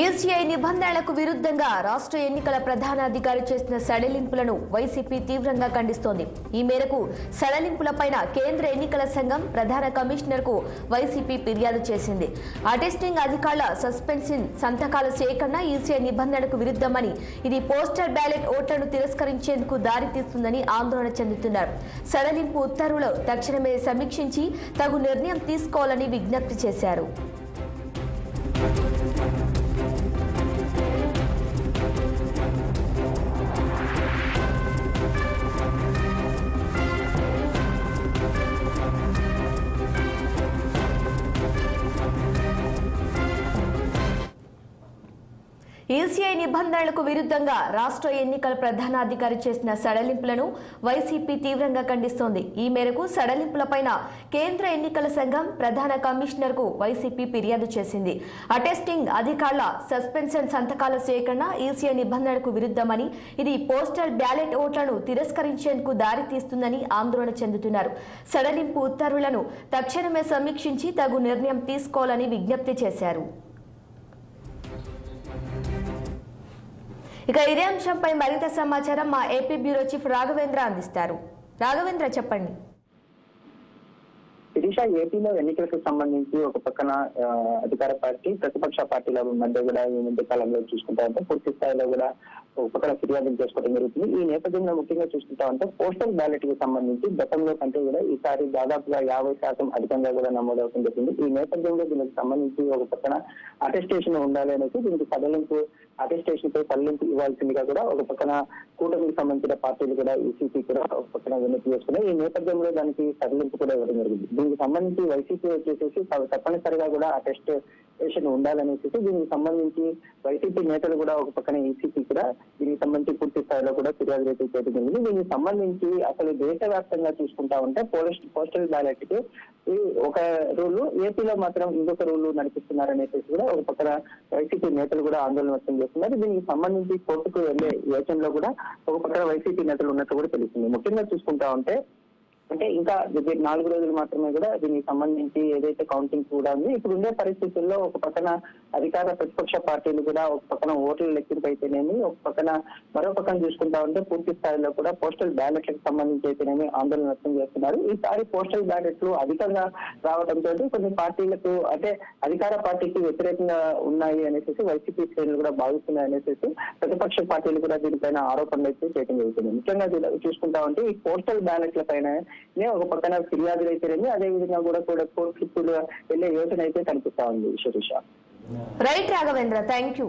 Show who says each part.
Speaker 1: ECI నిబంధనలకు విరుద్ధంగా రాష్ట్ర ఎన్నికల ప్రధానాధికారి చేసిన సడలింపులను వైసీపీ తీవ్రంగా ఖండిస్తోంది. ఈ మేరకు సడలింపులపైన కేంద్ర ఎన్నికల సంఘం ప్రధాన కమిషనర్కు వైసీపీ ఫిర్యాదు చేసింది. అటెస్టింగ్ అధికారుల సస్పెన్షన్ సంతకాల సేకరణ ఈసీఐ నిబంధనలకు విరుద్ధమని, ఇది పోస్టల్ బ్యాలెట్ ఓట్లను తిరస్కరించేందుకు దారితీస్తుందని ఆందోళన చెందుతున్నారు. సడలింపు ఉత్తర్వులు తక్షణమే సమీక్షించి తగు నిర్ణయం తీసుకోవాలని విజ్ఞప్తి చేశారు. ఈసీఐ నిబంధనలకు విరుద్ధంగా రాష్ట్ర ఎన్నికల ప్రధానాధికారి చేసిన సడలింపులను వైసీపీ తీవ్రంగా ఖండిస్తోంది. ఈ మేరకు సడలింపులపైన కేంద్ర ఎన్నికల సంఘం ప్రధాన కమిషనర్కు వైసీపీ ఫిర్యాదు చేసింది. అటెస్టింగ్ అధికారుల సస్పెన్షన్ సంతకాల సేకరణ ఈసీఐ నిబంధనలకు విరుద్ధమని, ఇది పోస్టల్ బ్యాలెట్ ఓట్లను తిరస్కరించేందుకు దారితీస్తుందని ఆందోళన చెందుతున్నారు. సడలింపు ఉత్తర్వులను తక్షణమే సమీక్షించి తగు నిర్ణయం తీసుకోవాలని విజ్ఞప్తి చేశారు. ఇక ఇదే అంశంపై మరింత సమాచారం మా ఏపీ బ్యూరో చీఫ్ రాఘవేంద్ర అందిస్తారు. రాఘవేంద్ర, చెప్పండి.
Speaker 2: ఏపీలో ఎన్నికలకు సంబంధించి ఒక పక్కన అధికార పార్టీ ప్రతిపక్ష పార్టీల మధ్య కూడా ఈ మధ్య కాలంలో చూసుకుంటా ఉంటే పూర్తి స్థాయిలో కూడా ఒక పక్కన ఫిర్యాదులు చేసుకోవడం జరుగుతుంది. ఈ నేపథ్యంలో ముఖ్యంగా చూసుకుంటా ఉంటే పోస్టల్ బ్యాలెట్ కి సంబంధించి గతంలో కంటే కూడా ఈసారి దాదాపుగా 50% అధికంగా కూడా నమోదవుతుంది జరిగింది. ఈ నేపథ్యంలో దీనికి సంబంధించి ఒక పక్కన అటెస్టేషన్ ఉండాలి అనేసి దీనికి సడలింపు అటెస్టేషన్ పై సడలింపు ఇవ్వాల్సిందిగా కూడా ఒక పక్కన కూటమికి సంబంధించిన పార్టీలు కూడా ఈసీపీ కూడా ఒక పక్కన వినతి చేసుకున్నాయి. ఈ నేపథ్యంలో దానికి సడలింపు కూడా ఇవ్వడం జరిగింది. దీనికి సంబంధించి వైసీపీ వచ్చేసి తప్పనిసరిగా కూడా అటెస్టేషన్ ఉండాలనేసి దీనికి సంబంధించి వైసీపీ నేతలు కూడా ఒక పక్కన ఈసీపీ కూడా దీనికి సంబంధించి పూర్తి స్థాయిలో కూడా ఫిర్యాదు రైతు చేయడం జరిగింది. దీనికి సంబంధించి అసలు దేశవ్యాప్తంగా చూసుకుంటా ఉంటే పోస్టల్ బ్యాలెట్ కి ఒక రూలు, ఏపీలో మాత్రం ఇంకొక రూలు నడిపిస్తున్నారనేసి కూడా ఒక పక్కన వైసీపీ నేతలు కూడా ఆందోళన వ్యక్తం చేస్తున్నారు. దీనికి సంబంధించి కోర్టుకు వెళ్లే యోచనలో కూడా ఒక పక్కన వైసీపీ నేతలు ఉన్నట్టు కూడా తెలుస్తుంది. ముఖ్యంగా చూసుకుంటా ఉంటే ఇంకా 4 రోజులు మాత్రమే కూడా దీనికి సంబంధించి ఏదైతే కౌంటింగ్ కూడా ఉంది. ఇప్పుడు ఉండే పరిస్థితుల్లో ఒక పక్కన అధికార ప్రతిపక్ష పార్టీలు కూడా ఒక పక్కన ఓట్ల లెక్కింపు అయితేనేమి, ఒక పక్కన మరో పక్కన చూసుకుంటా ఉంటే పూర్తి స్థాయిలో కూడా పోస్టల్ బ్యాలెట్లకు సంబంధించి అయితేనేమి ఆందోళన వ్యక్తం చేస్తున్నారు. ఈసారి పోస్టల్ బ్యాలెట్లు అధికంగా రావడంతో కొన్ని పార్టీలకు అంటే అధికార పార్టీకి వ్యతిరేకంగా ఉన్నాయి అనేసి వైసీపీ శ్రేణులు కూడా భావిస్తున్నాయి అనేసి ప్రతిపక్ష పార్టీలు కూడా దీనిపైన ఆరోపణలు అయితే చేయడం జరుగుతుంది. ముఖ్యంగా చూసుకుంటా ఉంటే ఈ పోస్టల్ బ్యాలెట్ల పైన ఒక పక్కన ఫిర్యాదులు అయితేనేమి, అదే విధంగా కూడా కోర్టుకు వెళ్లే యోచన అయితే కనిపిస్తా ఉంది. Sirisha.
Speaker 1: Right Raghavendra, thank you.